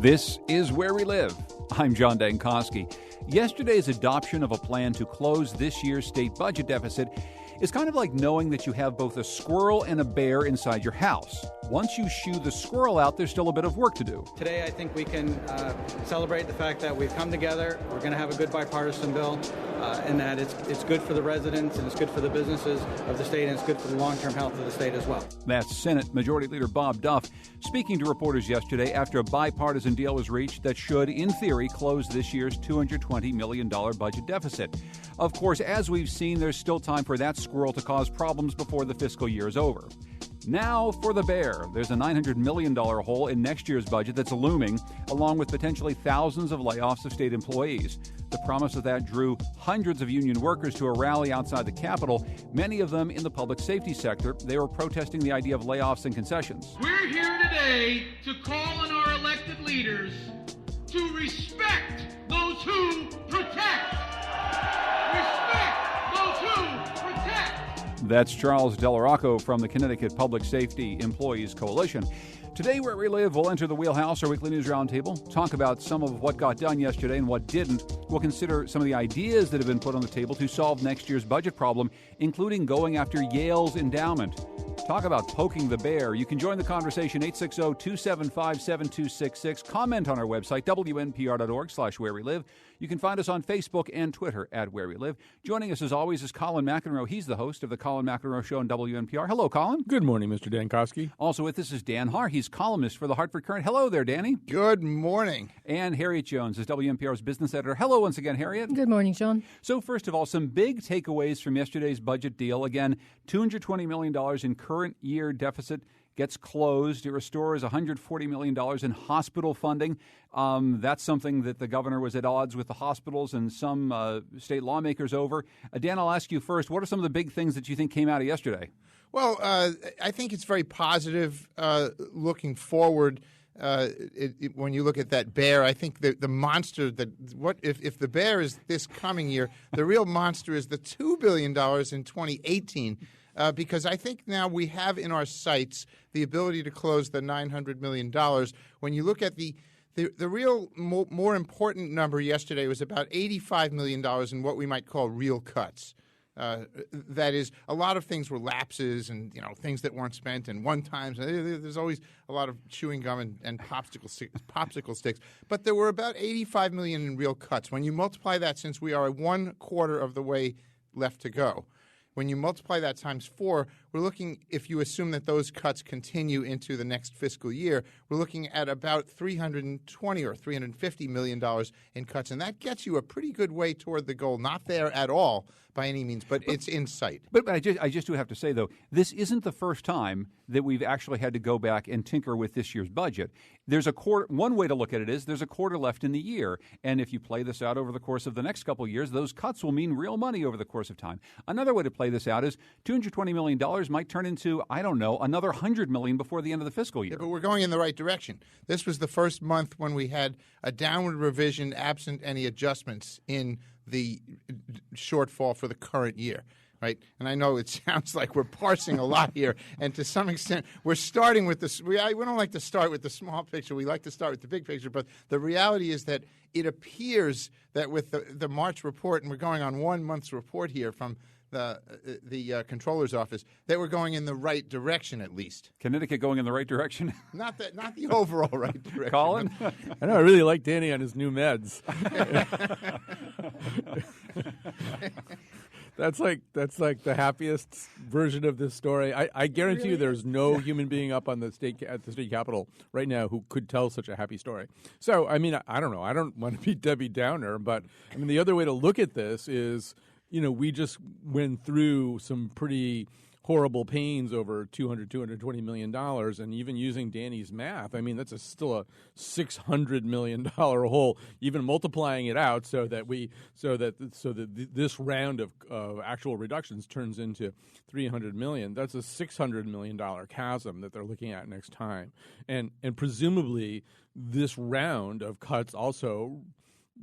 This is Where We Live. I'm John Dankosky. Yesterday's adoption of a plan to close this year's state budget deficit is kind of like knowing that you have both a squirrel and a bear inside your house. Once you shoo the squirrel out, there's still a bit of work to do. Today, I think we can celebrate the fact that we've come together. We're going to have a good bipartisan bill, and that it's good for the residents, and it's good for the businesses of the state, and it's good for the long-term health of the state as well. That's Senate Majority Leader Bob Duff speaking to reporters yesterday after a bipartisan deal was reached that should, in theory, close this year's $220 million budget deficit. Of course, as we've seen, there's still time for that squirrel to cause problems before the fiscal year is over. Now for the bear. There's a $900 million hole in next year's budget that's looming, along with potentially thousands of layoffs of state employees. The promise of that drew hundreds of union workers to a rally outside the Capitol, many of them in the public safety sector. They were protesting the idea of layoffs and concessions. We're here today to call on our elected leaders to respect those who protect. Respect those who protect. That's Charles Delaraco from the Connecticut Public Safety Employees Coalition. Today, Where We Live, we'll enter the Wheelhouse, our weekly news roundtable, talk about some of what got done yesterday and what didn't. We'll consider some of the ideas that have been put on the table to solve next year's budget problem, including going after Yale's endowment. Talk about poking the bear. You can join the conversation, 860-275-7266. Comment on our website, wnpr.org/where we live. You can find us on Facebook and Twitter at Where We Live. Joining us, as always, is Colin McEnroe. He's the host of the Colin McEnroe Show on WNPR. Hello, Colin. Good morning, Mr. Dankosky. Also with us is Dan Haar. He's columnist for the Hartford Courant. Hello there, Danny. Good morning. And Harriet Jones is WNPR's business editor. Hello once again, Harriet. Good morning, John. So first of all, some big takeaways from yesterday's budget deal. Again, $220 million in current year deficit gets closed. It restores $140 million in hospital funding. That's something that the governor was at odds with the hospitals and some state lawmakers over. Dan, I'll ask you first. What are some of the big things that you think came out of yesterday? Well, I think it's very positive looking forward. When you look at that bear, I think the monster if the bear is this coming year, the real monster is the $2 billion in 2018. Because I think now we have in our sights the ability to close the $900 million. When you look at the real more important number yesterday was about $85 million in what we might call real cuts. That is, a lot of things were lapses and things that weren't spent and one times. There's always a lot of chewing gum and popsicle sticks. But there were about $85 million in real cuts. When you multiply that, since we are 1/4 of the way left to go, when you multiply that times 4, we're looking, if you assume that those cuts continue into the next fiscal year, we're looking at about $320 or $350 million in cuts. And that gets you a pretty good way toward the goal. Not there at all by any means, but it's in sight. But I just do have to say, though, this isn't the first time that we've actually had to go back and tinker with this year's budget. There's a quarter. One way to look at it is there's a quarter left in the year. And if you play this out over the course of the next couple of years, those cuts will mean real money over the course of time. Another way to play this out is $220 million might turn into, I don't know, another $100 million before the end of the fiscal year. Yeah, but we're going in the right direction. This was the first month when we had a downward revision absent any adjustments in the shortfall for the current year. Right, and I know it sounds like we're parsing a lot here, and to some extent, we're starting with this. We don't like to start with the small picture. We like to start with the big picture. But the reality is that it appears that with the March report, and we're going on 1 month's report here from the Comptroller's office, that we're going in the right direction at least. Connecticut going in the right direction? Not the overall right direction. Colin? I know. I really like Danny on his new meds. That's like the happiest version of this story. I guarantee you there's no human being up on at the state capitol right now who could tell such a happy story. So, I mean, I don't know. I don't want to be Debbie Downer, but I mean, the other way to look at this is, we just went through some pretty horrible pains over $220 million, and even using Danny's math, I mean, that's still a $600 million hole. Even multiplying it out so that this round of actual reductions turns into $300 million. That's a $600 million chasm that they're looking at next time, and presumably this round of cuts also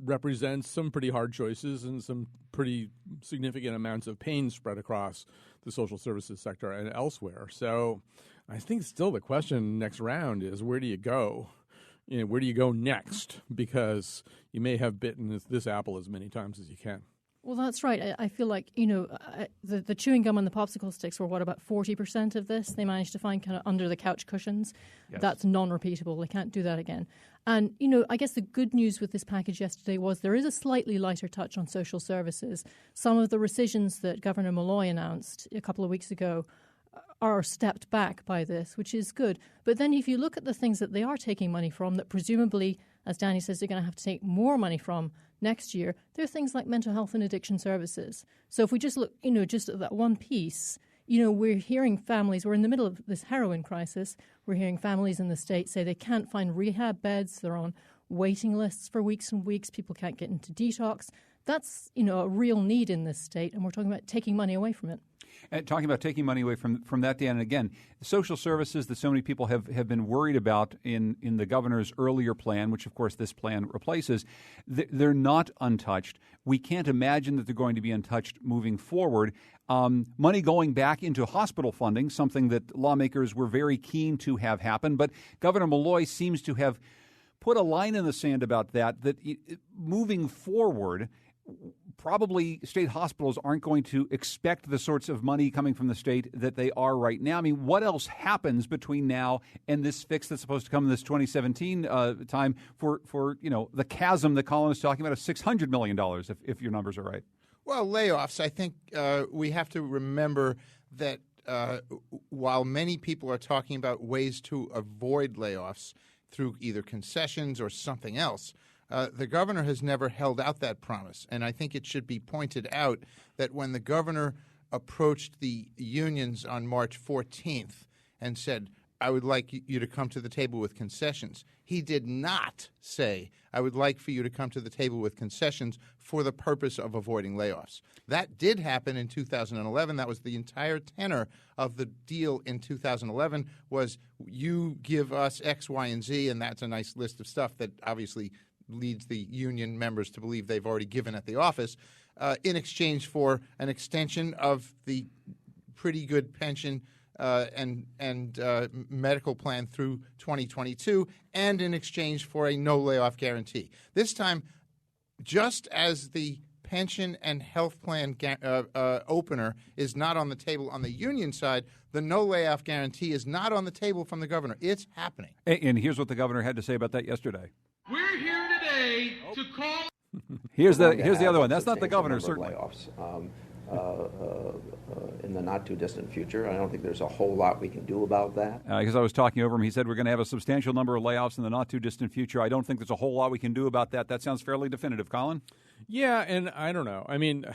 represents some pretty hard choices and some pretty significant amounts of pain spread across the social services sector and elsewhere. So I think still the question next round is, where do you go? where do you go next? Because you may have bitten this apple as many times as you can. Well, that's right. I feel like, the chewing gum and the popsicle sticks were, about 40% of this? They managed to find kind of under the couch cushions. Yes. That's non-repeatable. They can't do that again. And, I guess the good news with this package yesterday was there is a slightly lighter touch on social services. Some of the rescissions that Governor Malloy announced a couple of weeks ago are stepped back by this, which is good. But then if you look at the things that they are taking money from, that presumably, as Danny says, they're going to have to take more money from next year, there are things like mental health and addiction services. So if we just look, just at that one piece, we're hearing families, we're in the middle of this heroin crisis, we're hearing families in the state say they can't find rehab beds, they're on waiting lists for weeks and weeks, people can't get into detox. That's, a real need in this state, and we're talking about taking money away from it. And talking about taking money away from that, Dan, and again, the social services that so many people have been worried about in the governor's earlier plan, which of course this plan replaces, they're not untouched. We can't imagine that they're going to be untouched moving forward. Money going back into hospital funding, something that lawmakers were very keen to have happen, but Governor Malloy seems to have put a line in the sand about that moving forward, probably state hospitals aren't going to expect the sorts of money coming from the state that they are right now. I mean, what else happens between now and this fix that's supposed to come in this 2017 time for the chasm that Colin is talking about of $600 million, if your numbers are right? Well, layoffs, I think we have to remember that while many people are talking about ways to avoid layoffs through either concessions or something else, the governor has never held out that promise. And I think it should be pointed out that when the governor approached the unions on March 14th and said, I would like you to come to the table with concessions, he did not say, I would like for you to come to the table with concessions for the purpose of avoiding layoffs. That did happen in 2011. That was the entire tenor of the deal in 2011 was you give us X, Y, and Z, and that's a nice list of stuff that obviously leads the union members to believe they've already given at the office, in exchange for an extension of the pretty good pension and medical plan through 2022, and in exchange for a no layoff guarantee. This time, just as the pension and health plan opener is not on the table on the union side, the no layoff guarantee is not on the table from the governor. It's happening. And here's what the governor had to say about that yesterday. We're here today to call. Here's the other one. That's not the governor, certainly. Layoffs. In the not-too-distant future. I don't think there's a whole lot we can do about that. Because I was talking over him, he said we're going to have a substantial number of layoffs in the not-too-distant future. I don't think there's a whole lot we can do about that. That sounds fairly definitive. Colin? Yeah, and I don't know. I mean,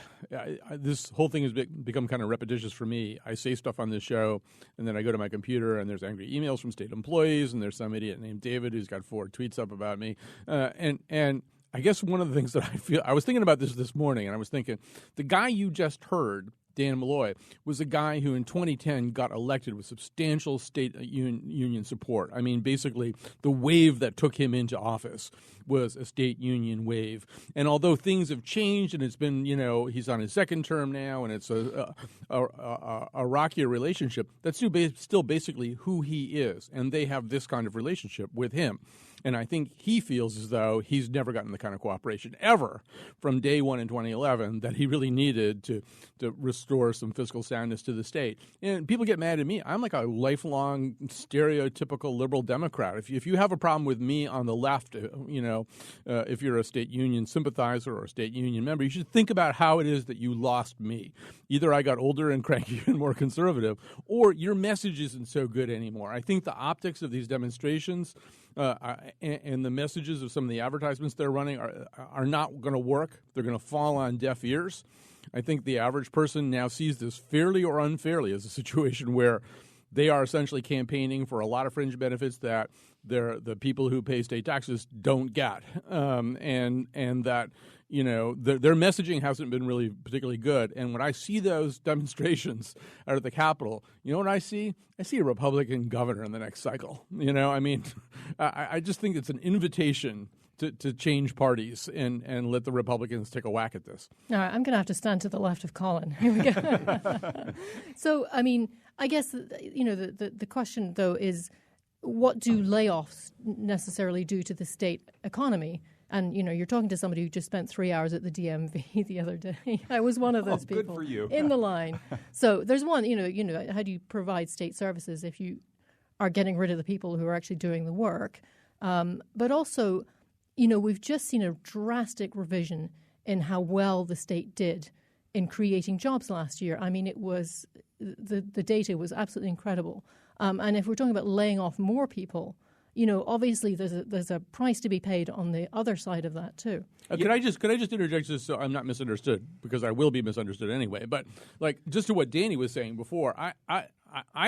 this whole thing has become kind of repetitious for me. I say stuff on this show, and then I go to my computer, and there's angry emails from state employees, and there's some idiot named David who's got 4 tweets up about me. And I guess one of the things that I was thinking about this morning, and I was thinking, the guy you just heard, Dannel Malloy, was a guy who in 2010 got elected with substantial state union support. I mean, basically, the wave that took him into office was a state union wave. And although things have changed and it's been, he's on his second term now and it's a rockier relationship, that's still basically who he is. And they have this kind of relationship with him. And I think he feels as though he's never gotten the kind of cooperation ever from day one in 2011 that he really needed to restore some fiscal soundness to the state. And people get mad at me. I'm like a lifelong stereotypical liberal Democrat. If you have a problem with me on the left, if you're a state union sympathizer or a state union member, you should think about how it is that you lost me. Either I got older and cranky and more conservative, or your message isn't so good anymore. I think the optics of these demonstrations and the messages of some of the advertisements they're running are not going to work. They're going to fall on deaf ears. I think the average person now sees this fairly or unfairly as a situation where they are essentially campaigning for a lot of fringe benefits that the people who pay state taxes don't get, and that their messaging hasn't been really particularly good. And when I see those demonstrations out at the Capitol, you know what I see? I see a Republican governor in the next cycle. I just think it's an invitation to change parties and let the Republicans take a whack at this. All right, I'm going to have to stand to the left of Colin. Here we go. So, I guess, the question, though, is what do layoffs necessarily do to the state economy? And, you're talking to somebody who just spent 3 hours at the DMV the other day. I was one of those people good for you. in the line. So there's one, how do you provide state services if you are getting rid of the people who are actually doing the work? But also, we've just seen a drastic revision in how well the state did in creating jobs last year. I mean, it was the data was absolutely incredible. And if we're talking about laying off more people, obviously there's a price to be paid on the other side of that too. Could I just interject this so I'm not misunderstood, because I will be misunderstood anyway. But just to what Danny was saying before, I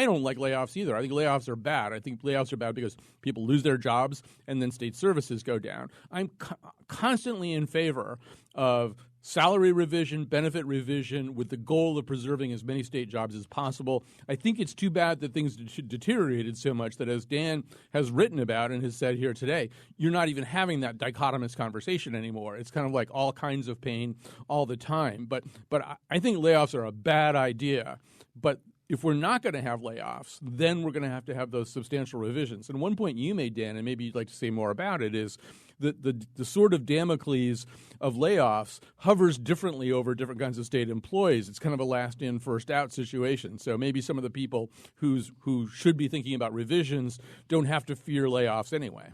don't like layoffs either. I think layoffs are bad. I think layoffs are bad because people lose their jobs and then state services go down. I'm constantly in favor of salary revision, benefit revision, with the goal of preserving as many state jobs as possible. I think it's too bad that things deteriorated so much that, as Dan has written about and has said here today, you're not even having that dichotomous conversation anymore. It's kind of like all kinds of pain all the time. But I think layoffs are a bad idea. But if we're not going to have layoffs, then we're going to have those substantial revisions. And one point you made, Dan, and maybe you'd like to say more about it, is the sort of Damocles of layoffs hovers differently over different kinds of state employees. It's kind of a last in, first out situation. So maybe some of the people who should be thinking about revisions don't have to fear layoffs anyway.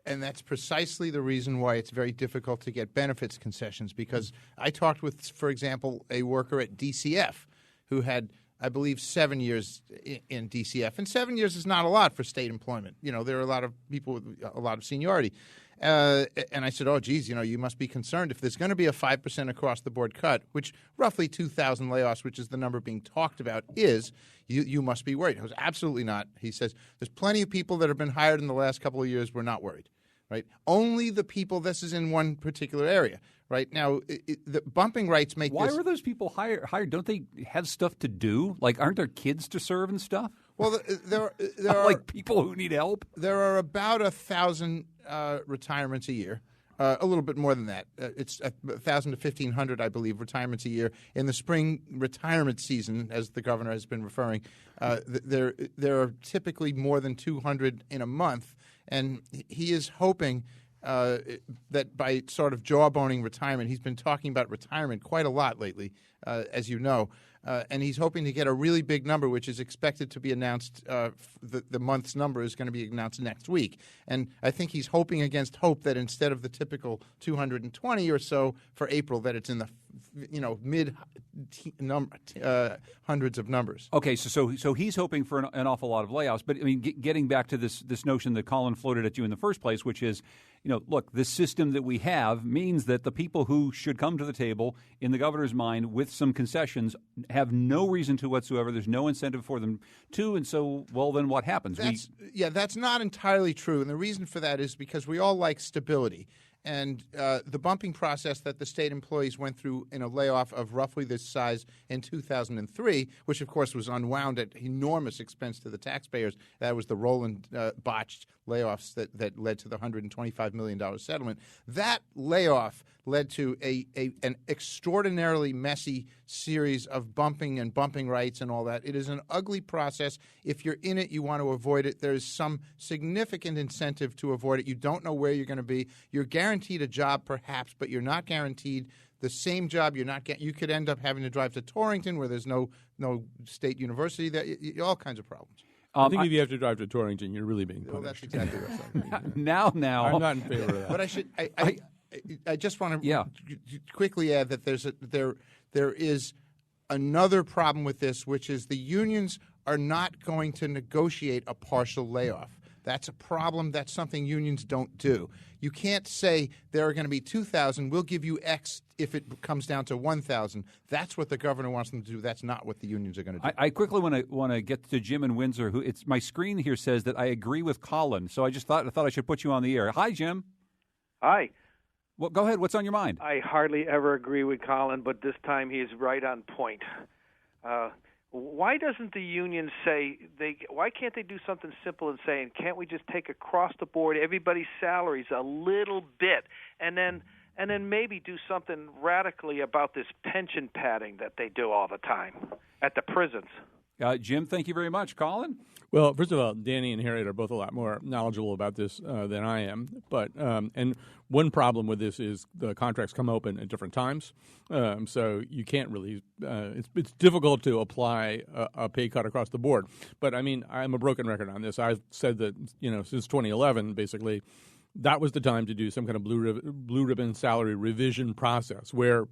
And that's precisely the reason why it's very difficult to get benefits concessions, because I talked with, for example, a worker at DCF who had, I believe, 7 years in DCF. And 7 years is not a lot for state employment. There are a lot of people with a lot of seniority. And I said, oh, geez, you must be concerned if there's going to be a 5% across-the-board cut, which roughly 2,000 layoffs, which is the number being talked about, is, you must be worried. I was absolutely not. He says, there's plenty of people that have been hired in the last couple of years. We're not worried. Right? Only the people, this is in one particular area. Right now, the bumping rights make Why this. were those people hired? Don't they have stuff to do? Aren't there kids to serve and stuff? Well, there are like people who need help. There are about 1,000 retirements a year. A little bit more than that. It's 1,000 to 1,500, I believe, retirements a year. In the spring retirement season, as the governor has been referring, there are typically more than 200 in a month, and he is hoping that by sort of jawboning retirement, he's been talking about retirement quite a lot lately, as you know, and he's hoping to get a really big number, which is expected to be announced. The month's number is going to be announced next week, and I think he's hoping against hope that instead of the typical 220 or so for April, that it's in the mid hundreds of numbers. Okay, so he's hoping for an awful lot of layoffs. But I mean, getting back to this notion that Colin floated at you in the first place, which is, look, this system that we have means that the people who should come to the table, in the governor's mind, with some concessions, have no reason to whatsoever. There's no incentive for them to, and so, well, then what happens? That's not entirely true, and the reason for that is because we all like stability. And the bumping process that the state employees went through in a layoff of roughly this size in 2003, which, of course, was unwound at enormous expense to the taxpayers. That was the Roland botched layoffs that led to the $125 million settlement. That layoff led to an extraordinarily messy series of bumping rights and all that. It is an ugly process. If you're in it, you want to avoid it. There is some significant incentive to avoid it. You don't know where you're going to be. You're guaranteed a job, perhaps, but you're not guaranteed the same job. You could end up having to drive to Torrington, where there's no state university there. All kinds of problems. I think if you have to drive to Torrington, you're really being punished. Well, that's exactly right. Now, I'm not in favor of that. But I just want to quickly add that there is another problem with this, which is the unions are not going to negotiate a partial layoff. That's a problem. That's something unions don't do. You can't say there are going to be 2,000. We'll give you X if it comes down to 1,000. That's what the governor wants them to do. That's not what the unions are going to do. I quickly want to get to Jim in Windsor. My screen here says that I agree with Colin, so I thought I should put you on the air. Hi, Jim. Hi. Well, go ahead. What's on your mind? I hardly ever agree with Colin, but this time he is right on point. Why doesn't the union say why can't they do something simple and saying, can't we just take across the board everybody's salaries a little bit and then maybe do something radically about this pension padding that they do all the time at the prisons? Jim, thank you very much. Colin? Well, first of all, Danny and Harriet are both a lot more knowledgeable about this than I am. But and one problem with this is the contracts come open at different times, so you can't really. It's difficult to apply a pay cut across the board. But I mean, I'm a broken record on this. I've said that since 2011, basically, that was the time to do some kind of blue ribbon salary revision process where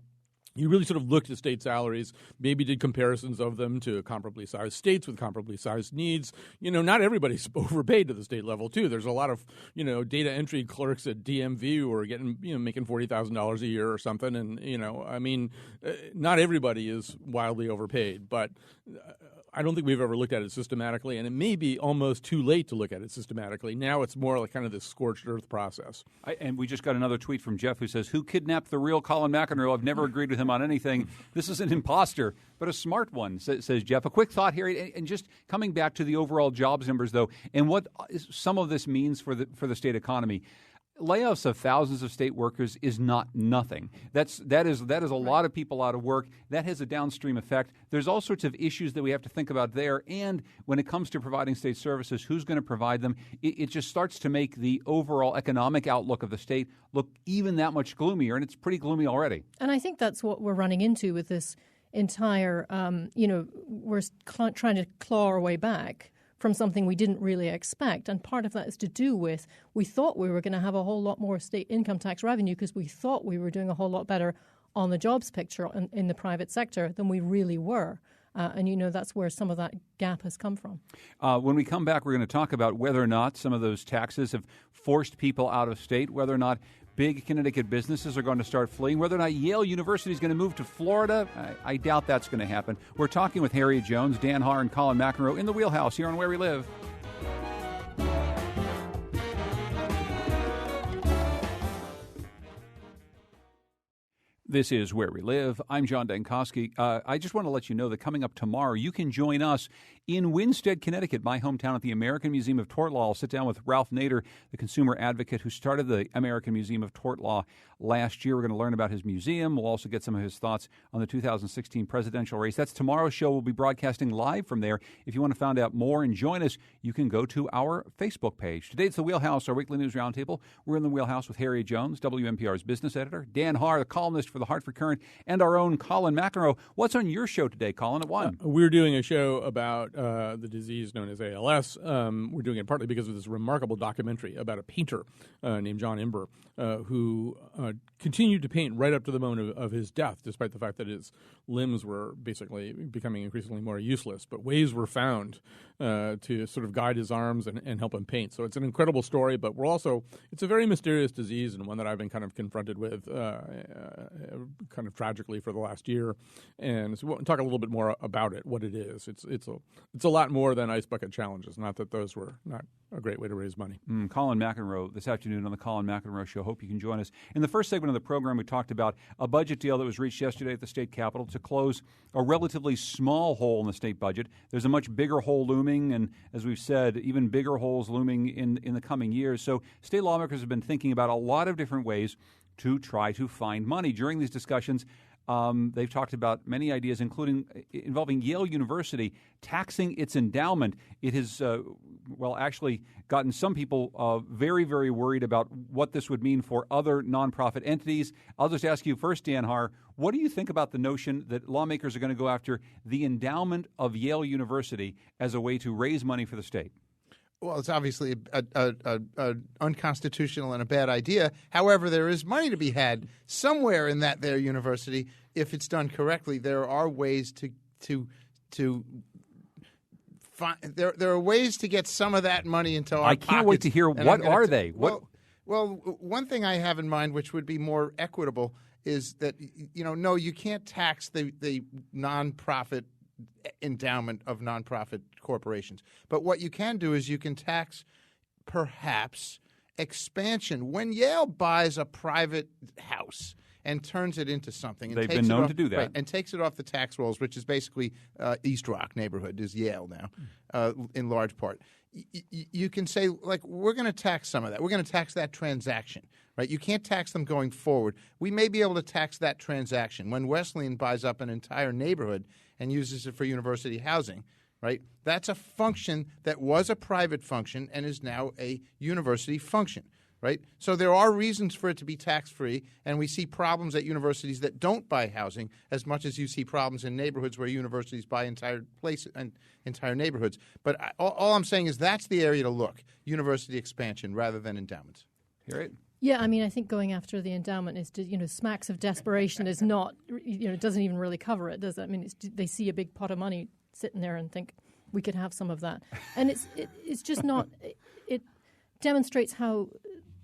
you really sort of looked at state salaries, maybe did comparisons of them to comparably sized states with comparably sized needs. Not everybody's overpaid to the state level, too. There's a lot of, data entry clerks at DMV who are getting, making $40,000 a year or something. And, not everybody is wildly overpaid. But I don't think we've ever looked at it systematically, and it may be almost too late to look at it systematically. Now it's more like kind of this scorched earth process. And we just got another tweet from Jeff who says, "Who kidnapped the real Colin McEnroe? I've never agreed with him on anything. This is an imposter, but a smart one," says Jeff. A quick thought here, and just coming back to the overall jobs numbers, though, and what some of this means for the state economy. Layoffs of thousands of state workers is not nothing. That is a lot of people out of work. That has a downstream effect. There's all sorts of issues that we have to think about there. And when it comes to providing state services, who's going to provide them? It just starts to make the overall economic outlook of the state look even that much gloomier, and it's pretty gloomy already. And I think that's what we're running into with this entire, we're trying to claw our way back from something we didn't really expect. And part of that is to do with we thought we were going to have a whole lot more state income tax revenue because we thought we were doing a whole lot better on the jobs picture in the private sector than we really were. And that's where some of that gap has come from. When we come back, we're going to talk about whether or not some of those taxes have forced people out of state, whether or not big Connecticut businesses are going to start fleeing, whether or not Yale University is going to move to Florida. I doubt that's going to happen. We're talking with Harriet Jones, Dan Haar, and Colin McEnroe in the Wheelhouse here on Where We Live. This is Where We Live. I'm John Dankosky. I just want to let you know that coming up tomorrow, you can join us in Winstead, Connecticut, my hometown, at the American Museum of Tort Law. I'll sit down with Ralph Nader, the consumer advocate who started the American Museum of Tort Law last year. We're going to learn about his museum. We'll also get some of his thoughts on the 2016 presidential race. That's tomorrow's show. We'll be broadcasting live from there. If you want to find out more and join us, you can go to our Facebook page. Today it's the Wheelhouse, our weekly news roundtable. We're in the Wheelhouse with Harriet Jones, WNPR's business editor, Dan Haar, the columnist for the Hartford Courant, and our own Colin McEnroe. What's on your show today, Colin, at 1? We're doing a show about the disease known as ALS. We're doing it partly because of this remarkable documentary about a painter named John Imber who continued to paint right up to the moment of his death, despite the fact that his limbs were basically becoming increasingly more useless. But ways were found to sort of guide his arms and help him paint. So it's an incredible story, but it's a very mysterious disease and one that I've been kind of confronted with kind of tragically for the last year. And so we'll talk a little bit more about it, what it is. It's a lot more than ice bucket challenges. Not that those were not a great way to raise money. Colin McEnroe this afternoon on the Colin McEnroe Show. Hope you can join us. In the first segment of the program, we talked about a budget deal that was reached yesterday at the state capitol to close a relatively small hole in the state budget. There's a much bigger hole looming, and as we've said, even bigger holes looming in the coming years. So state lawmakers have been thinking about a lot of different ways to try to find money. During these discussions, they've talked about many ideas, including involving Yale University taxing its endowment. It has, actually gotten some people very, very worried about what this would mean for other nonprofit entities. I'll just ask you first, Dan Haar, what do you think about the notion that lawmakers are going to go after the endowment of Yale University as a way to raise money for the state? Well, it's obviously a unconstitutional and a bad idea. However, there is money to be had somewhere in their university if it's done correctly. There are ways to find. There are ways to get some of that money into our pockets. I can't wait to hear what are they. Well, one thing I have in mind, which would be more equitable, is that no, you can't tax the nonprofit endowment of nonprofit corporations. But what you can do is you can tax perhaps expansion. When Yale buys a private house and turns it into something, and they've been known to do that, right, and takes it off the tax rolls, which is basically East Rock neighborhood is Yale now, in large part. You can say, like, we're going to tax some of that. We're going to tax that transaction, right? You can't tax them going forward. We may be able to tax that transaction. When Wesleyan buys up an entire neighborhood and uses it for university housing, right? That's a function that was a private function and is now a university function, right? So there are reasons for it to be tax-free, and we see problems at universities that don't buy housing as much as you see problems in neighborhoods where universities buy entire places and entire neighborhoods. But all I'm saying is that's the area to look, university expansion rather than endowments. Hear it? Yeah, I mean, I think going after the endowment is, smacks of desperation is not, it doesn't even really cover it, does it? I mean, they see a big pot of money sitting there and think we could have some of that. And it's just not, it demonstrates how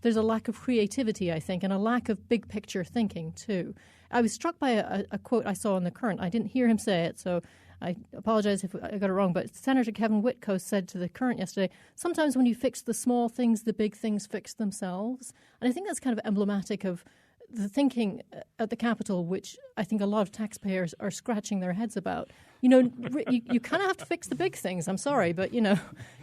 there's a lack of creativity, I think, and a lack of big picture thinking, too. I was struck by a quote I saw in The Current. I didn't hear him say it, so I apologize if I got it wrong, but Senator Kevin Whitco said to The Current yesterday, sometimes when you fix the small things, the big things fix themselves. And I think that's kind of emblematic of the thinking at the Capitol, which I think a lot of taxpayers are scratching their heads about. You kind of have to fix the big things. I'm sorry, but,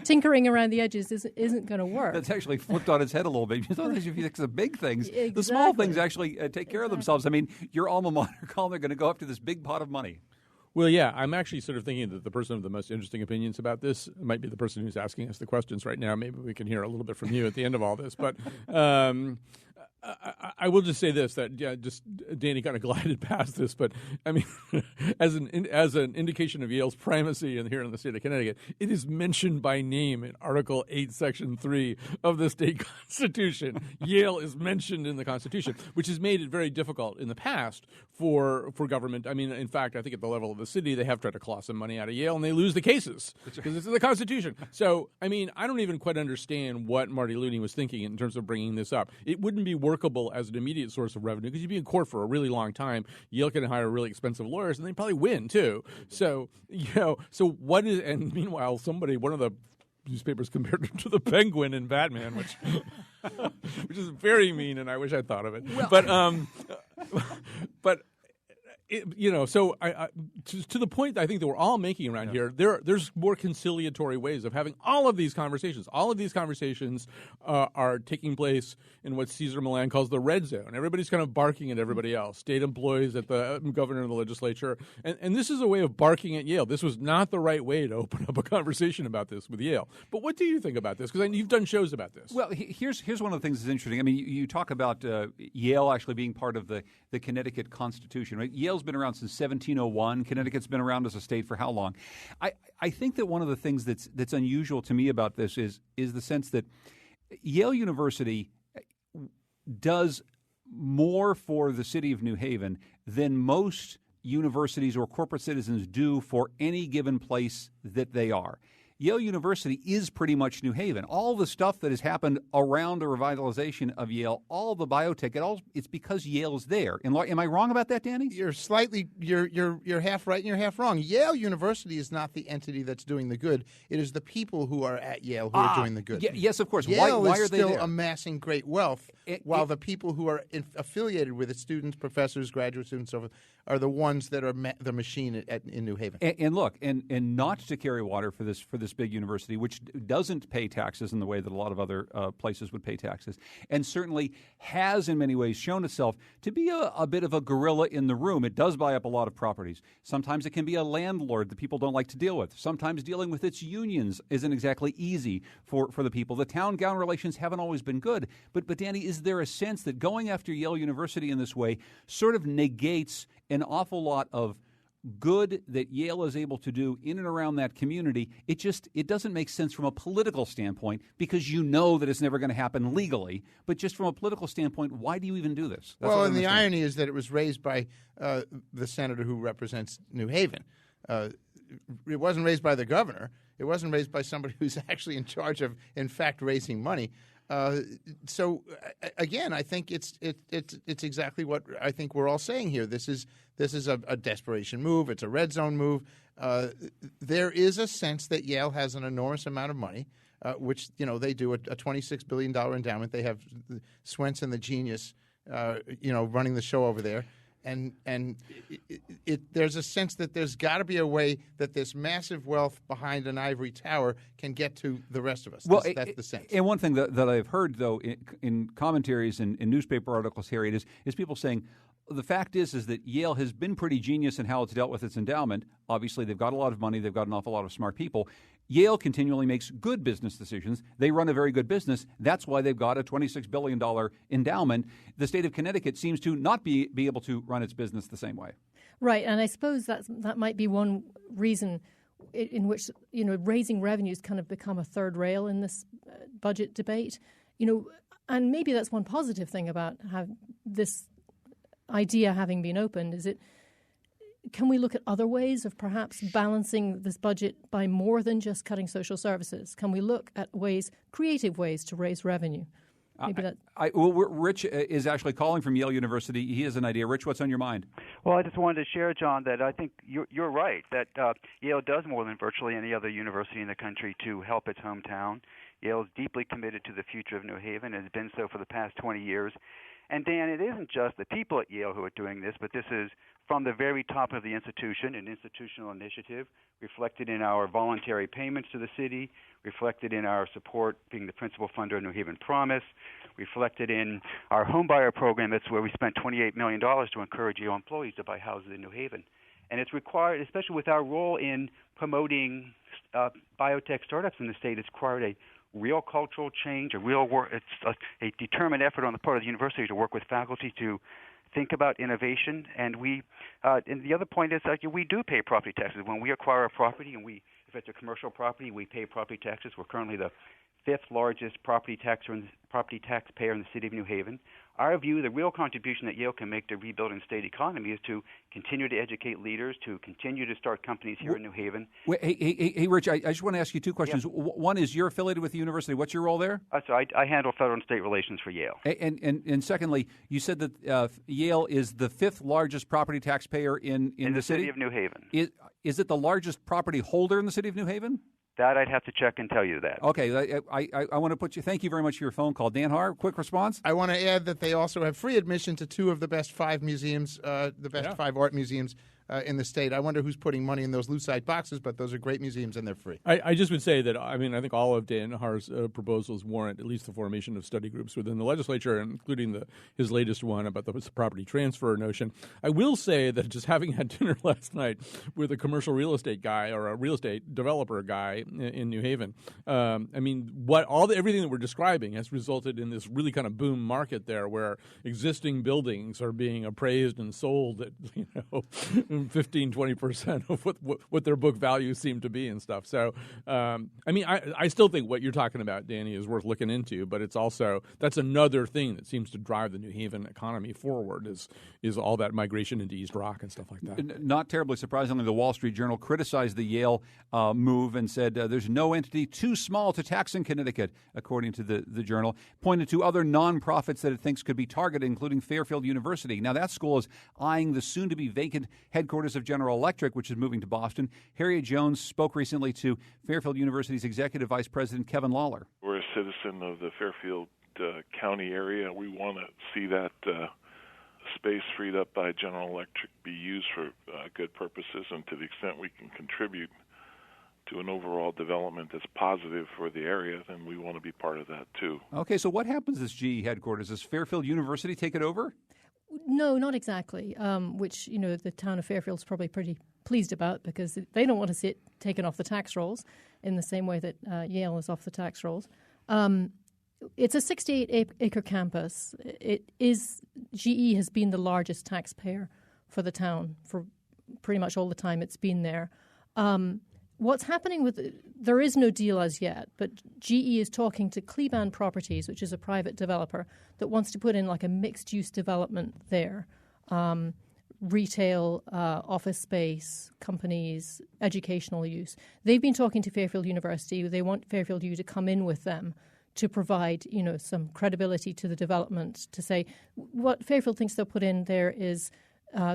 tinkering around the edges isn't going to work. That's actually flipped on its head a little bit. Sometimes if you fix the big things, Exactly. the small things actually take care of themselves. I mean, your alma mater, Colin, they're going to go after this big pot of money. Well, yeah, I'm actually sort of thinking that the person with the most interesting opinions about this might be the person who's asking us the questions right now. Maybe we can hear a little bit from you at the end of all this. But I will just say this, that just Danny kind of glided past this, but I mean, as an indication of Yale's primacy here in the state of Connecticut, it is mentioned by name in Article 8, Section 3 of the state constitution. Yale is mentioned in the Constitution, which has made it very difficult in the past for government. I mean, in fact, I think at the level of the city, they have tried to claw some money out of Yale, and they lose the cases because it's in the Constitution. So, I mean, I don't even quite understand what Marty Looney was thinking in terms of bringing this up. It wouldn't be workable as an immediate source of revenue because you'd be in court for a really long time. Yale can hire really expensive lawyers, and they probably win too. So, so what is? And meanwhile, one of the newspapers compared him to the Penguin in Batman, which is very mean, and I wish I'd thought of it. Well, but. So to the point that I think that we're all making around here, there's more conciliatory ways of having all of these conversations. All of these conversations are taking place in what Cesar Millan calls the red zone. Everybody's kind of barking at everybody else. State employees at the governor and the legislature. And this is a way of barking at Yale. This was not the right way to open up a conversation about this with Yale. But what do you think about this? Because you've done shows about this. Well, here's one of the things that's interesting. I mean, you talk about Yale actually being part of the Connecticut Constitution, right? Yale's been around since 1701. Connecticut's been around as a state for how long? I think that one of the things that's unusual to me about this is the sense that Yale University does more for the city of New Haven than most universities or corporate citizens do for any given place that they are. Yale University is pretty much New Haven. All the stuff that has happened around the revitalization of Yale, all the biotech, it's because Yale's there. Am I wrong about that, Danny? You're half right and you're half wrong. Yale University is not the entity that's doing the good. It is the people who are at Yale who are doing the good. Yes, of course. Yale why is are they still there? amassing great wealth, while the people who are affiliated with it, students, professors, graduate students, so forth, are the ones that are the machine in New Haven. And look, and not to carry water for this big university, which doesn't pay taxes in the way that a lot of other places would pay taxes, and certainly has in many ways shown itself to be a bit of a gorilla in the room. It does buy up a lot of properties. Sometimes it can be a landlord that people don't like to deal with. Sometimes dealing with its unions isn't exactly easy for the people. The town-gown relations haven't always been good. But Danny, is there a sense that going after Yale University in this way sort of negates an awful lot of good that Yale is able to do in and around that community? It doesn't make sense from a political standpoint because you know that it's never going to happen legally. But just from a political standpoint, why do you even do this? Well, and the irony is that it was raised by the senator who represents New Haven. It wasn't raised by the governor. It wasn't raised by somebody who's actually in charge of, in fact, raising money. So again, I think it's exactly what I think we're all saying here. This is a desperation move. It's a red zone move. There is a sense that Yale has an enormous amount of money, which they do a $26 billion endowment. They have Swenson, the genius, running the show over there. And there's a sense that there's got to be a way that this massive wealth behind an ivory tower can get to the rest of us. Well, that's the sense. And one thing that I've heard, though, in commentaries and in newspaper articles, Harriet, is people saying, the fact is that Yale has been pretty genius in how it's dealt with its endowment. Obviously, they've got a lot of money. They've got an awful lot of smart people. Yale continually makes good business decisions. They run a very good business. That's why they've got a $26 billion endowment. The state of Connecticut seems to not be able to run its business the same way. Right, and I suppose that might be one reason in which, raising revenues kind of become a third rail in this budget debate. And maybe that's one positive thing about this idea having been opened. Can we look at other ways of perhaps balancing this budget by more than just cutting social services? Can we look at creative ways to raise revenue? Rich is actually calling from Yale University. He has an idea. Rich, what's on your mind? Well, I just wanted to share, John, that I think you're right, that Yale does more than virtually any other university in the country to help its hometown. Yale is deeply committed to the future of New Haven and has been so for the past 20 years. And, Dan, it isn't just the people at Yale who are doing this, but this is from the very top of the institution, an institutional initiative reflected in our voluntary payments to the city, reflected in our support being the principal funder of New Haven Promise, reflected in our homebuyer program. That's where we spent $28 million to encourage Yale employees to buy houses in New Haven. And it's required, especially with our role in promoting biotech startups in the state, it's required a real cultural change, a real work. It's a determined effort on the part of the university to work with faculty to think about innovation. And and the other point is that we do pay property taxes when we acquire a property, and if it's a commercial property, we pay property taxes. We're currently the fifth largest property taxpayer in the city of New Haven. Our view, the real contribution that Yale can make to rebuilding the state economy is to continue to educate leaders, to continue to start companies here in New Haven. Hey, Rich, I just want to ask you two questions. Yeah. One is, you're affiliated with the university. What's your role there? So I handle federal and state relations for Yale. And secondly, you said that Yale is the fifth largest property taxpayer in the city of New Haven. Is it the largest property holder in the city of New Haven? That I'd have to check and tell you that. Okay, I want to put you. Thank you very much for your phone call, Dan Haar. Quick response. I want to add that they also have free admission to two of the best five museums, five art museums in the state. I wonder who's putting money in those Lucite boxes, but those are great museums and they're free. I just would say that, I think all of Dan Haar's proposals warrant at least the formation of study groups within the legislature, including his latest one about the property transfer notion. I will say that just having had dinner last night with a commercial real estate guy or a real estate developer guy in New Haven, everything that we're describing has resulted in this really kind of boom market there where existing buildings are being appraised and sold at 15-20% of what their book values seem to be and stuff. So, I still think what you're talking about, Danny, is worth looking into, but it's also, that's another thing that seems to drive the New Haven economy forward is all that migration into East Rock and stuff like that. Not terribly surprisingly, the Wall Street Journal criticized the Yale move and said there's no entity too small to tax in Connecticut, according to the Journal, pointed to other nonprofits that it thinks could be targeted, including Fairfield University. Now, that school is eyeing the soon-to-be vacant headquarters of General Electric, which is moving to Boston. Harriet Jones spoke recently to Fairfield University's Executive Vice President Kevin Lawler. We're a citizen of the Fairfield County area. We want to see that space freed up by General Electric be used for good purposes, and to the extent we can contribute to an overall development that's positive for the area, then we want to be part of that too. Okay, so what happens to this GE headquarters? Does Fairfield University take it over? No, not exactly, which, the town of Fairfield's probably pretty pleased about because they don't want to see it taken off the tax rolls in the same way that Yale is off the tax rolls. It's a 68-acre campus. GE has been the largest taxpayer for the town for pretty much all the time it's been there. What's happening there is no deal as yet, but GE is talking to Cleban Properties, which is a private developer that wants to put in like a mixed-use development there. Retail, office space, companies, educational use. They've been talking to Fairfield University. They want Fairfield U to come in with them to provide, some credibility to the development, to say what Fairfield thinks they'll put in there is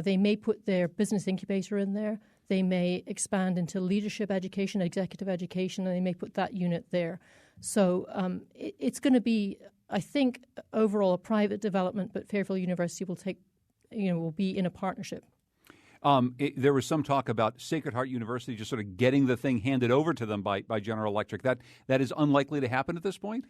they may put their business incubator in there. They may expand into leadership education, executive education, and they may put that unit there. So it's going to be, I think, overall a private development, but Fairfield University will be in a partnership. There was some talk about Sacred Heart University just sort of getting the thing handed over to them by General Electric. That is unlikely to happen at this point?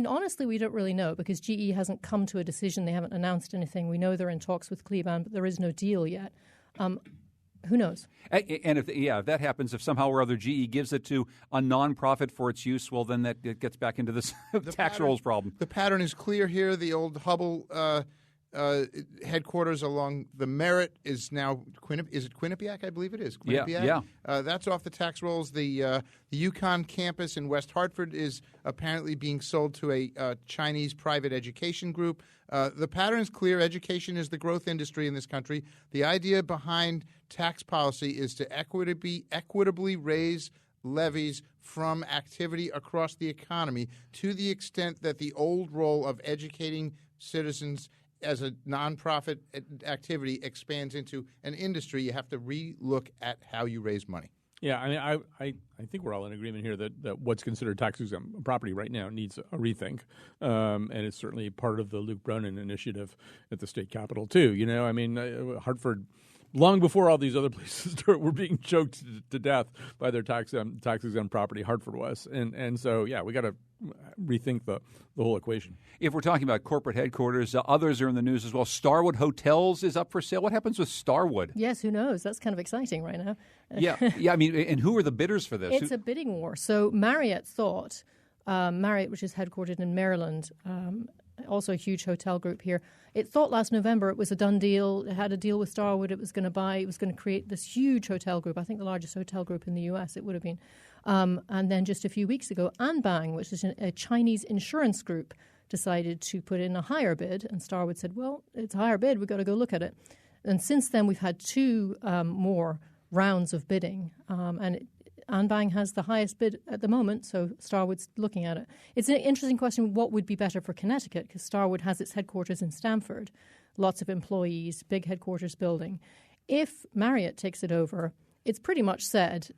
Honestly, we don't really know because GE hasn't come to a decision. They haven't announced anything. We know they're in talks with Cleveland, but there is no deal yet. Who knows? And if that happens, if somehow or other GE gives it to a nonprofit for its use, well, then it gets back into this tax rolls problem. The pattern is clear here. The old Hubble headquarters along the Merritt is now Quinnipiac? I believe it is. Quinnipiac? Yeah. That's off the tax rolls. The Yukon campus in West Hartford is apparently being sold to a Chinese private education group. The pattern is clear. Education is the growth industry in this country. The idea behind tax policy is to equitably raise levies from activity across the economy to the extent that the old role of educating citizens as a nonprofit activity expands into an industry. You have to re-look at how you raise money. Yeah, I mean, I think we're all in agreement here that what's considered tax-exempt property right now needs a rethink, and it's certainly part of the Luke Bronin initiative at the state capitol too. You know, I mean, Hartford, long before all these other places were being choked to death by their tax-exempt property, Hartford was, and so yeah, we got to rethink the whole equation. If we're talking about corporate headquarters, others are in the news as well. Starwood Hotels is up for sale. What happens with Starwood? Yes, who knows? That's kind of exciting right now. Yeah. I mean, and who are the bidders for this? It's a bidding war. So Marriott thought, Marriott, which is headquartered in Maryland, also a huge hotel group here, it thought last November it was a done deal. It had a deal with Starwood. It was going to create this huge hotel group, I think the largest hotel group in the U.S. it would have been. And then just a few weeks ago, Anbang, which is a Chinese insurance group, decided to put in a higher bid. And Starwood said, well, it's a higher bid. We've got to go look at it. And since then, we've had two more rounds of bidding. Anbang has the highest bid at the moment, so Starwood's looking at it. It's an interesting question, what would be better for Connecticut, because Starwood has its headquarters in Stamford, lots of employees, big headquarters building. If Marriott takes it over, it's pretty much said,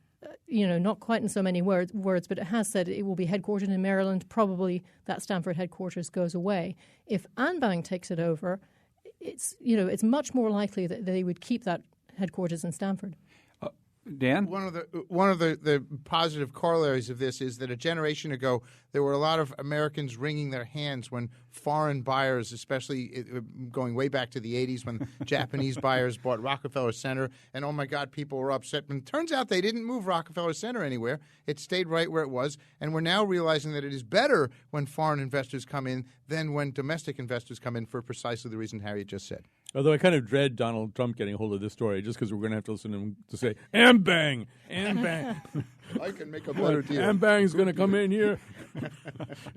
not quite in so many words, but it has said it will be headquartered in Maryland. Probably that Stamford headquarters goes away. If Anbang takes it over, it's much more likely that they would keep that headquarters in Stamford. Dan? One of the positive corollaries of this is that a generation ago there were a lot of Americans wringing their hands when foreign buyers, especially going way back to the 80s when Japanese buyers bought Rockefeller Center, and oh my God, people were upset. And it turns out they didn't move Rockefeller Center anywhere. It stayed right where it was, and we're now realizing that it is better when foreign investors come in than when domestic investors come in for precisely the reason Harriet just said. Although I kind of dread Donald Trump getting a hold of this story just because we're going to have to listen to him to say, Anbang. I can make a better deal. Anbang's going to come in here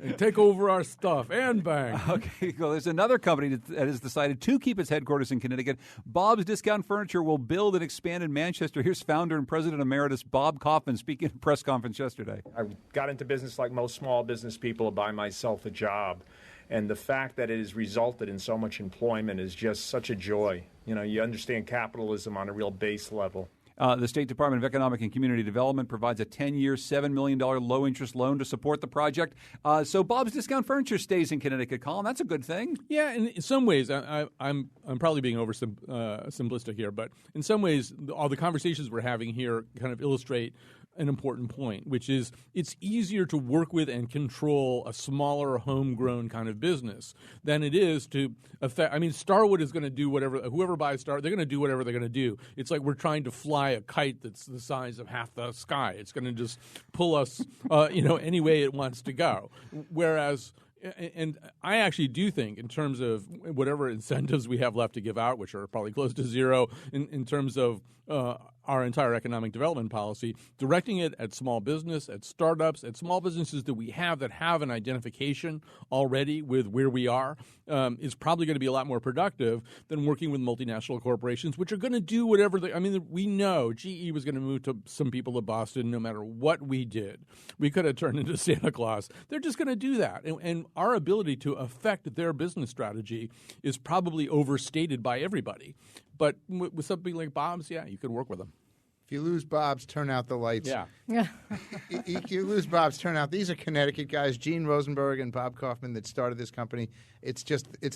and take over our stuff. Anbang. Okay, well, there's another company that has decided to keep its headquarters in Connecticut. Bob's Discount Furniture will build and expand in Manchester. Here's founder and president emeritus Bob Kaufman speaking at a press conference yesterday. I got into business like most small business people to buy myself a job. And the fact that it has resulted in so much employment is just such a joy. You understand capitalism on a real base level. The State Department of Economic and Community Development provides a 10-year, $7 million low-interest loan to support the project. So Bob's Discount Furniture stays in Connecticut, Colin. That's a good thing. Yeah, and in some ways, I'm probably being simplistic here, but in some ways, all the conversations we're having here kind of illustrate an important point, which is it's easier to work with and control a smaller homegrown kind of business than it is to affect. I mean, Starwood is going to do whatever, whoever buys Starwood, they're going to do whatever they're going to do. It's like we're trying to fly a kite that's the size of half the sky. It's going to just pull us, any way it wants to go. Whereas, and I actually do think in terms of whatever incentives we have left to give out, which are probably close to zero in terms of our entire economic development policy, directing it at small business, at startups, at small businesses that we have that have an identification already with where we are is probably going to be a lot more productive than working with multinational corporations, which are going to do whatever we know GE was going to move to some people to Boston no matter what we did. We could have turned into Santa Claus. They're just going to do that. And our ability to affect their business strategy is probably overstated by everybody. But with something like Bob's, yeah, you could work with them. If you lose Bob's, turn out the lights. Yeah. If you lose Bob's, turn out. These are Connecticut guys, Gene Rosenberg and Bob Kaufman, that started this company. It's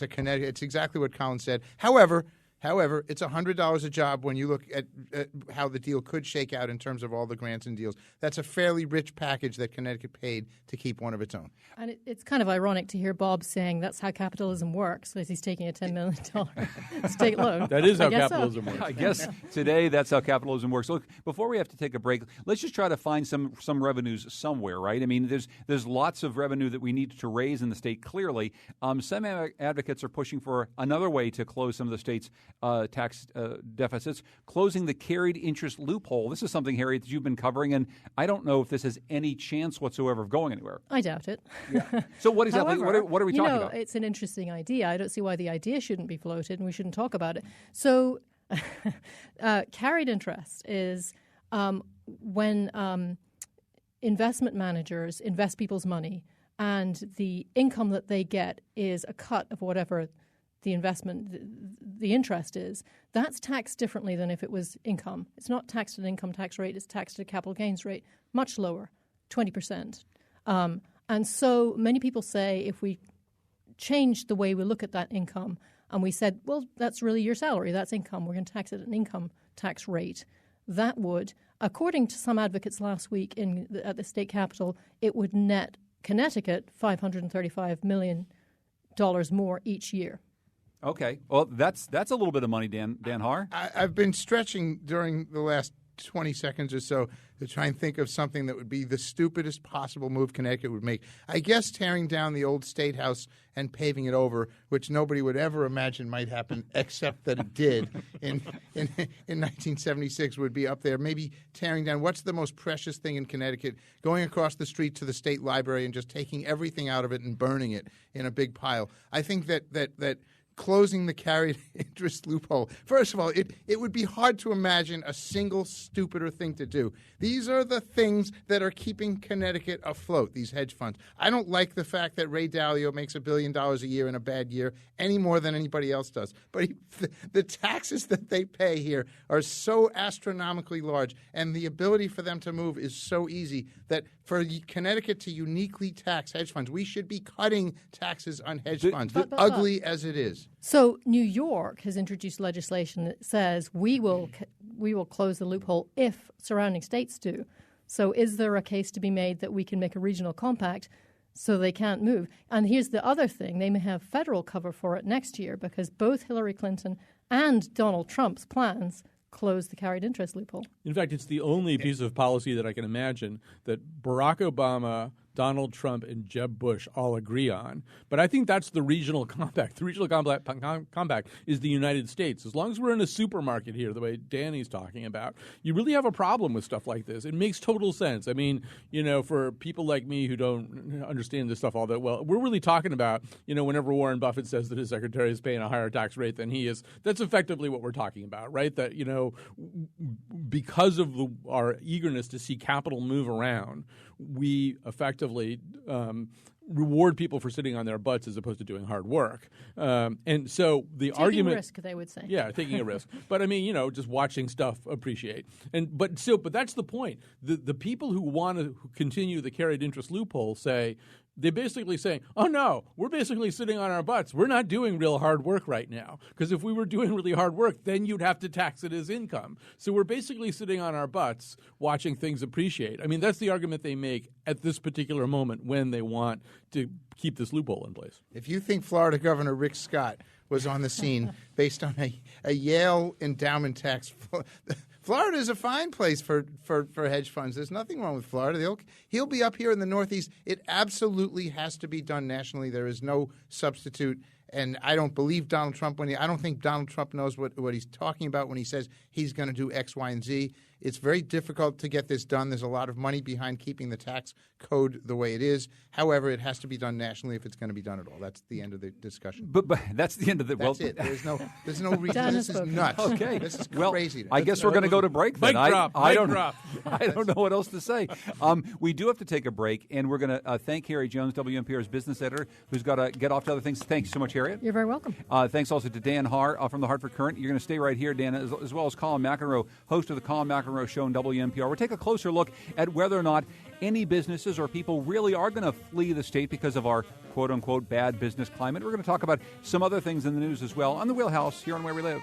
a Connecticut. It's exactly what Colin said. However, However, it's $100 a job when you look at how the deal could shake out in terms of all the grants and deals. That's a fairly rich package that Connecticut paid to keep one of its own. And it's kind of ironic to hear Bob saying that's how capitalism works, as he's taking a $10 million state loan. That is how capitalism works. I guess today that's how capitalism works. Look, before we have to take a break, let's just try to find some revenues somewhere, right? I mean, there's lots of revenue that we need to raise in the state, clearly. Some advocates are pushing for another way to close some of the state's tax deficits, closing the carried interest loophole. This is something, Harriet, that you've been covering, and I don't know if this has any chance whatsoever of going anywhere. I doubt it. Yeah. So what exactly? However, what are we talking about? It's an interesting idea. I don't see why the idea shouldn't be floated, and we shouldn't talk about it. So, carried interest is when investment managers invest people's money, and the income that they get is a cut of whatever the investment, the interest is. That's taxed differently than if it was income. It's not taxed at an income tax rate. It's taxed at a capital gains rate, much lower, 20%. And so many people say if we changed the way we look at that income and we said, well, that's really your salary, that's income, we're going to tax it at an income tax rate, that would, according to some advocates last week at the state capitol, it would net Connecticut $535 million more each year. Okay. Well, that's a little bit of money, Dan Haar. I've been stretching during the last 20 seconds or so to try and think of something that would be the stupidest possible move Connecticut would make. I guess tearing down the old State House and paving it over, which nobody would ever imagine might happen, except that it did in 1976, would be up there. Maybe tearing down what's the most precious thing in Connecticut, going across the street to the state library and just taking everything out of it and burning it in a big pile. I think that closing the carried interest loophole. First of all, it would be hard to imagine a single stupider thing to do. These are the things that are keeping Connecticut afloat, these hedge funds. I don't like the fact that Ray Dalio makes $1 billion a year in a bad year any more than anybody else does. But the taxes that they pay here are so astronomically large, and the ability for them to move is so easy that for Connecticut to uniquely tax hedge funds, we should be cutting taxes on hedge funds, ugly as it is. So New York has introduced legislation that says we will close the loophole if surrounding states do. So is there a case to be made that we can make a regional compact so they can't move? And here's the other thing. They may have federal cover for it next year because both Hillary Clinton and Donald Trump's plans close the carried interest loophole. In fact, it's the only piece of policy that I can imagine that Barack Obama, Donald Trump, and Jeb Bush all agree on. But I think that's the regional compact. The regional compact is the United States. As long as we're in a supermarket here, the way Danny's talking about, you really have a problem with stuff like this. It makes total sense. I mean, for people like me who don't understand this stuff all that well, we're really talking about, whenever Warren Buffett says that his secretary is paying a higher tax rate than he is, that's effectively what we're talking about, right? That, because of our eagerness to see capital move around, we effectively reward people for sitting on their butts as opposed to doing hard work. And so the taking argument— a risk, they would say. Yeah, taking a risk. But I mean, just watching stuff appreciate. But that's the point. The people who want to continue the carried interest loophole say— they're basically saying, oh, no, we're basically sitting on our butts. We're not doing real hard work right now. Because if we were doing really hard work, then you'd have to tax it as income. So we're basically sitting on our butts watching things appreciate. I mean, that's the argument they make at this particular moment when they want to keep this loophole in place. If you think Florida Governor Rick Scott was on the scene based on a Yale endowment tax— Florida is a fine place for hedge funds. There's nothing wrong with Florida. He'll be up here in the Northeast. It absolutely has to be done nationally. There is no substitute. And I don't believe Donald Trump I don't think Donald Trump knows what he's talking about when he says he's going to do X, Y, and Z. It's very difficult to get this done. There's a lot of money behind keeping the tax code the way it is. However, it has to be done nationally if it's going to be done at all. That's the end of the discussion. But that's the end of the— That's it. There's no reason. This is nuts. Okay. This is well, crazy. I guess we're going to go to break then. I don't know what else to say. We do have to take a break, and we're going to thank Harriet Jones, WNPR's business editor, who's got to get off to other things. Thank you so much, Harriet. You're very welcome. Thanks also to Dan Haar from the Hartford Courant. You're going to stay right here, Dan, as well as Colin McEnroe, host of the Colin McEnroe Show on WNPR. We'll take a closer look at whether or not any businesses or people really are going to flee the state because of our quote-unquote bad business climate. We're going to talk about some other things in the news as well on the Wheelhouse here on Where We Live.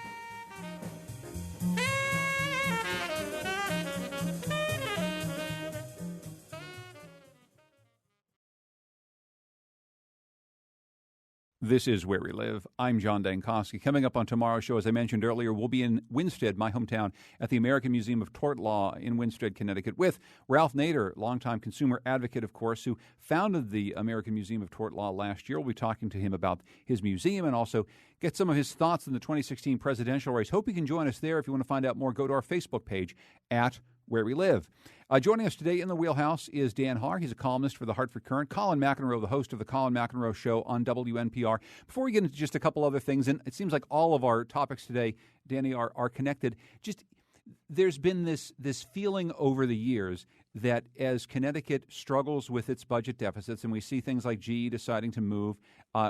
This is Where We Live. I'm John Dankosky. Coming up on tomorrow's show, as I mentioned earlier, we'll be in Winsted, my hometown, at the American Museum of Tort Law in Winsted, Connecticut, with Ralph Nader, longtime consumer advocate, of course, who founded the American Museum of Tort Law last year. We'll be talking to him about his museum and also get some of his thoughts in the 2016 presidential race. Hope you can join us there. If you want to find out more, go to our Facebook page at Where We Live. Joining us today in the Wheelhouse is Dan Haar. He's a columnist for the Hartford Courant. Colin McEnroe, the host of the Colin McEnroe Show on WNPR. Before we get into just a couple other things, and it seems like all of our topics today, Danny, are connected. Just there's been this feeling over the years that as Connecticut struggles with its budget deficits, and we see things like GE deciding to move,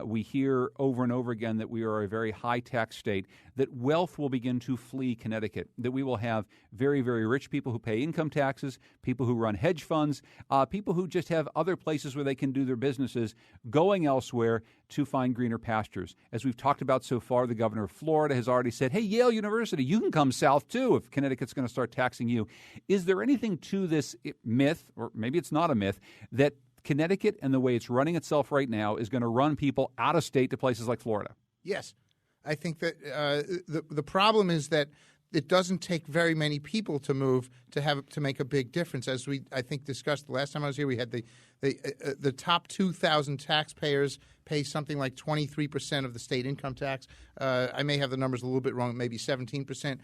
we hear over and over again that we are a very high-tax state, that wealth will begin to flee Connecticut, that we will have very, very rich people who pay income taxes, people who run hedge funds, people who just have other places where they can do their businesses, going elsewhere to find greener pastures. As we've talked about so far, the governor of Florida has already said, hey, Yale University, you can come south too if Connecticut's going to start taxing you. Is there anything to this myth, or maybe it's not a myth, that Connecticut and the way it's running itself right now is going to run people out of state to places like Florida? Yes. I think that the problem is that it doesn't take very many people to move to make a big difference. As we, I think, discussed the last time I was here, we had the top 2,000 taxpayers pay something like 23% of the state income tax. I may have the numbers a little bit wrong, maybe 17%.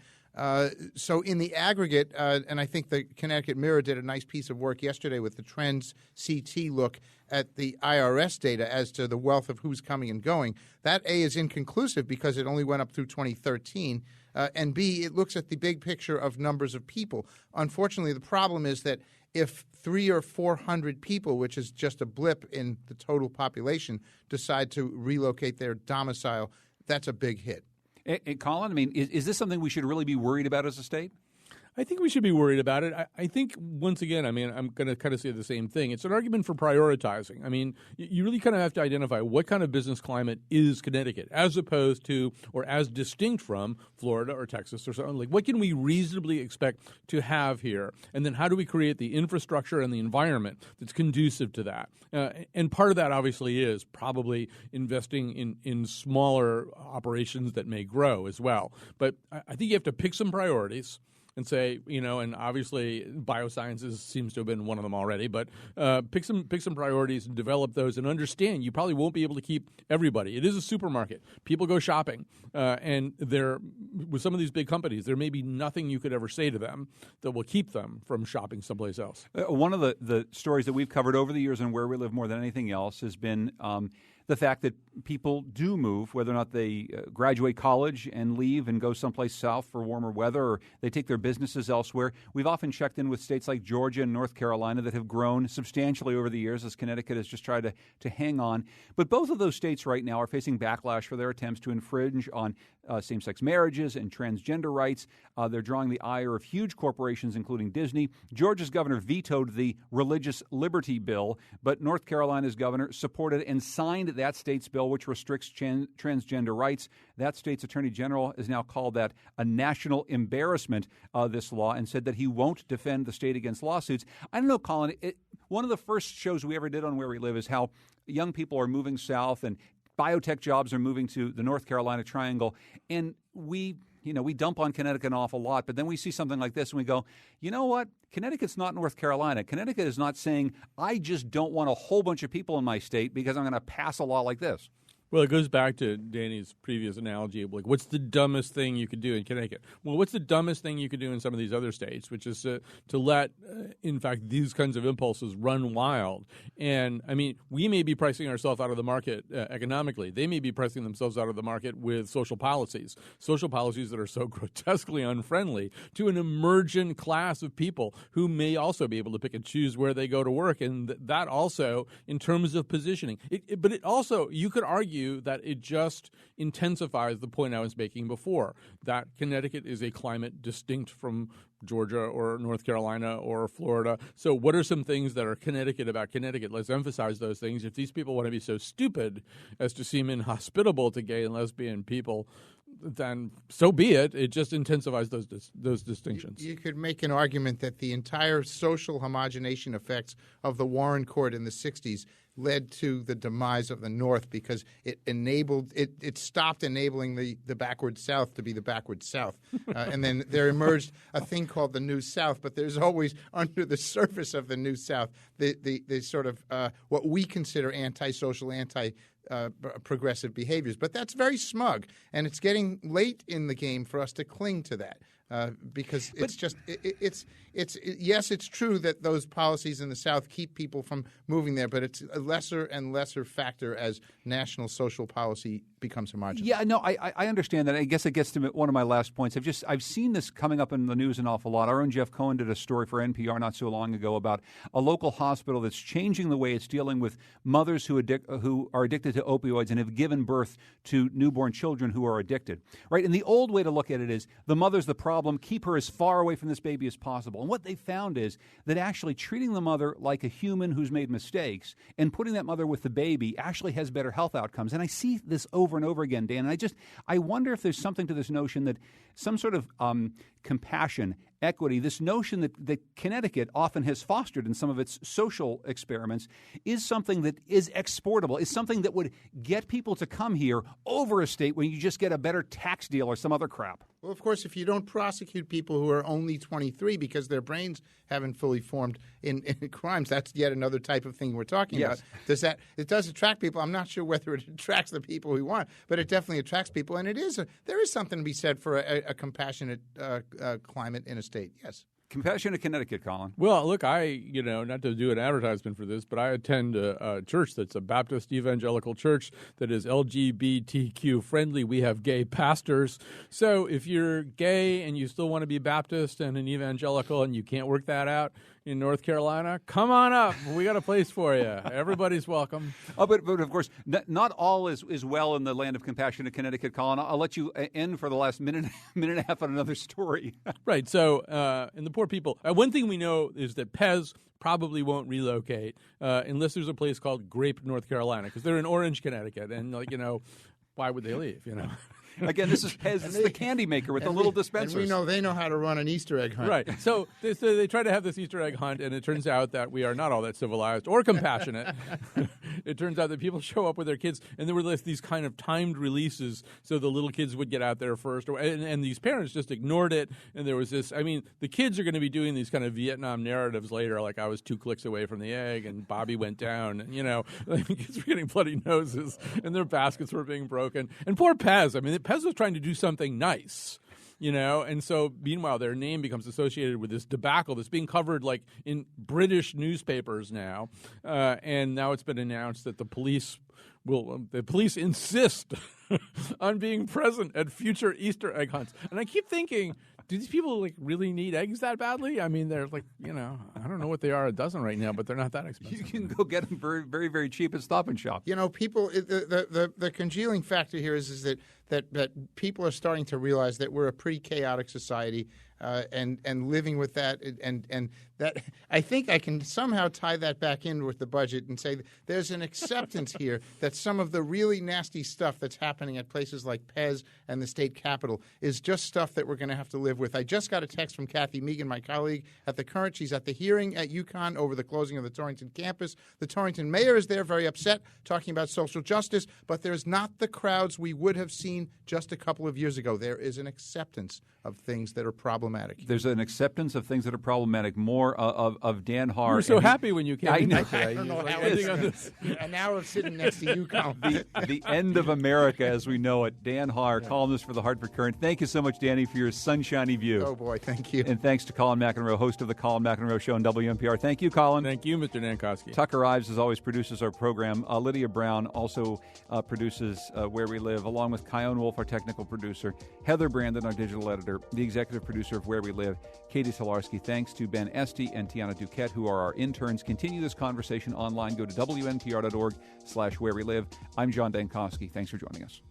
So in the aggregate, and I think the Connecticut Mirror did a nice piece of work yesterday with the Trends CT look at the IRS data as to the wealth of who's coming and going. That, A, is inconclusive because it only went up through 2013, and B, it looks at the big picture of numbers of people. Unfortunately, the problem is that if 300 or 400 people, which is just a blip in the total population, decide to relocate their domicile, that's a big hit. Hey, Colin, I mean, is this something we should really be worried about as a state? I think we should be worried about it. I think, once again, I mean, I'm going to kind of say the same thing. It's an argument for prioritizing. I mean, you really kind of have to identify what kind of business climate is Connecticut as opposed to or as distinct from Florida or Texas or something. Like, what can we reasonably expect to have here? And then how do we create the infrastructure and the environment that's conducive to that? And part of that, obviously, is probably investing in smaller operations that may grow as well. But I think you have to pick some priorities and say, you know, and obviously biosciences seems to have been one of them already, but pick some priorities and develop those and understand you probably won't be able to keep everybody. It is a supermarket. People go shopping, and with some of these big companies, there may be nothing you could ever say to them that will keep them from shopping someplace else. One of the stories that we've covered over the years and Where We Live more than anything else has been the fact that people do move, whether or not they graduate college and leave and go someplace south for warmer weather, or they take their businesses elsewhere. We've often checked in with states like Georgia and North Carolina that have grown substantially over the years as Connecticut has just tried to hang on. But both of those states right now are facing backlash for their attempts to infringe on same-sex marriages and transgender rights. They're drawing the ire of huge corporations, including Disney. Georgia's governor vetoed the Religious Liberty Bill, but North Carolina's governor supported and signed that state's bill, which restricts transgender rights. That state's attorney general has now called that a national embarrassment, this law, and said that he won't defend the state against lawsuits. I don't know, Colin, one of the first shows we ever did on Where We Live is how young people are moving south and biotech jobs are moving to the North Carolina Triangle, and we dump on Connecticut an awful lot, but then we see something like this and we go, you know what? Connecticut's not North Carolina. Connecticut is not saying, I just don't want a whole bunch of people in my state because I'm going to pass a law like this. Well, it goes back to Danny's previous analogy of, like, what's the dumbest thing you could do in Connecticut? Well, what's the dumbest thing you could do in some of these other states, which is to let, in fact, these kinds of impulses run wild. And, I mean, we may be pricing ourselves out of the market economically. They may be pricing themselves out of the market with social policies that are so grotesquely unfriendly to an emergent class of people who may also be able to pick and choose where they go to work. And that also, in terms of positioning. But it also, you could argue that it just intensifies the point I was making before, that Connecticut is a climate distinct from Georgia or North Carolina or Florida. So what are some things that are Connecticut about Connecticut? Let's emphasize those things. If these people want to be so stupid as to seem inhospitable to gay and lesbian people, then so be it. It just intensifies those distinctions. You could make an argument that the entire social homogenation effects of the Warren Court in the 60s led to the demise of the North because it stopped enabling the backward South to be the backward South. And then there emerged a thing called the New South, but there's always under the surface of the New South the sort of what we consider antisocial, progressive behaviors. But that's very smug, and it's getting late in the game for us to cling to that. Because yes, it's true that those policies in the South keep people from moving there, but it's a lesser and lesser factor as national social policy becomes homogenous. Yeah, no, I understand that. I guess it gets to one of my last points. I've seen this coming up in the news an awful lot. Our own Jeff Cohen did a story for NPR not so long ago about a local hospital that's changing the way it's dealing with mothers who are addicted to opioids and have given birth to newborn children who are addicted. Right? And the old way to look at it is the mother's the problem. Keep her as far away from this baby as possible. And what they found is that actually treating the mother like a human who's made mistakes and putting that mother with the baby actually has better health outcomes. And I see this over and over again, Dan. And I wonder if there's something to this notion that some sort of compassion, equity, this notion that Connecticut often has fostered in some of its social experiments is something that is exportable, is something that would get people to come here over a state when you just get a better tax deal or some other crap. Well, of course, if you don't prosecute people who are only 23 because their brains haven't fully formed in crimes, that's yet another type of thing we're talking about. It does attract people. I'm not sure whether it attracts the people we want, but it definitely attracts people. And there is something to be said for a compassionate climate in a state. Yes. Compassionate Connecticut, Colin. Well, look, not to do an advertisement for this, but I attend a church that's a Baptist evangelical church that is LGBTQ friendly. We have gay pastors. So if you're gay and you still want to be Baptist and an evangelical and you can't work that out in North Carolina, come on up. We got a place for you. Everybody's welcome. But of course, not all is well in the land of compassionate Connecticut, Colin. I'll let you end for the last minute and a half on another story. Right. So, and the poor people. One thing we know is that Pez probably won't relocate unless there's a place called Grape, North Carolina, because they're in Orange, Connecticut, and why would they leave? Again, this is Pez. It's the candy maker with the little dispensers. And we know they know how to run an Easter egg hunt. Right. So they try to have this Easter egg hunt, and it turns out that we are not all that civilized or compassionate. It turns out that people show up with their kids, and there were these kind of timed releases so the little kids would get out there first. And these parents just ignored it, and there was this – the kids are going to be doing these kind of Vietnam narratives later, like I was 2 clicks away from the egg, and Bobby went down. And, kids were getting bloody noses, and their baskets were being broken. And poor Pez. Pez was trying to do something nice, and so meanwhile their name becomes associated with this debacle that's being covered like in British newspapers now, and now it's been announced that the police insist on being present at future Easter egg hunts. And I keep thinking, do these people really need eggs that badly? They're I don't know what they are a dozen right now, but they're not that expensive. You can go get them very, very, very cheap at Stop and Shop. People, the congealing factor here is that people are starting to realize that we're a pretty chaotic society, and living with that, and that I think I can somehow tie that back in with the budget and say there's an acceptance here that some of the really nasty stuff that's happening at places like Pez and the state capitol is just stuff that we're going to have to live with. I just got a text from Kathy Megan, my colleague at the Current. She's at the hearing at UConn over the closing of the Torrington campus. The Torrington mayor is there, very upset, talking about social justice, but there's not the crowds we would have seen just a couple of years ago. There is an acceptance of things that are problematic. There's an acceptance of things that are problematic, more of Dan Haar. You were so happy when you came in today. I don't know how it is. An hour of sitting next to you, Colin. The end of America as we know it. Dan Haar, columnist for the Hartford Courant. Thank you so much, Danny, for your sunshiny view. Oh, boy, thank you. And thanks to Colin McEnroe, host of the Colin McEnroe Show on WNPR. Thank you, Colin. Thank you, Mr. Nankowski. Tucker Ives, as always, produces our program. Lydia Brown also produces Where We Live, along with Kyone Wolf, our technical producer, Heather Brandon, our digital editor, the executive producer of Where We Live, Katie Solarski. Thanks to Ben Esty and Tiana Duquette, who are our interns. Continue this conversation online. Go to WNPR.org/wherewelive. I'm John Dankowski. Thanks for joining us.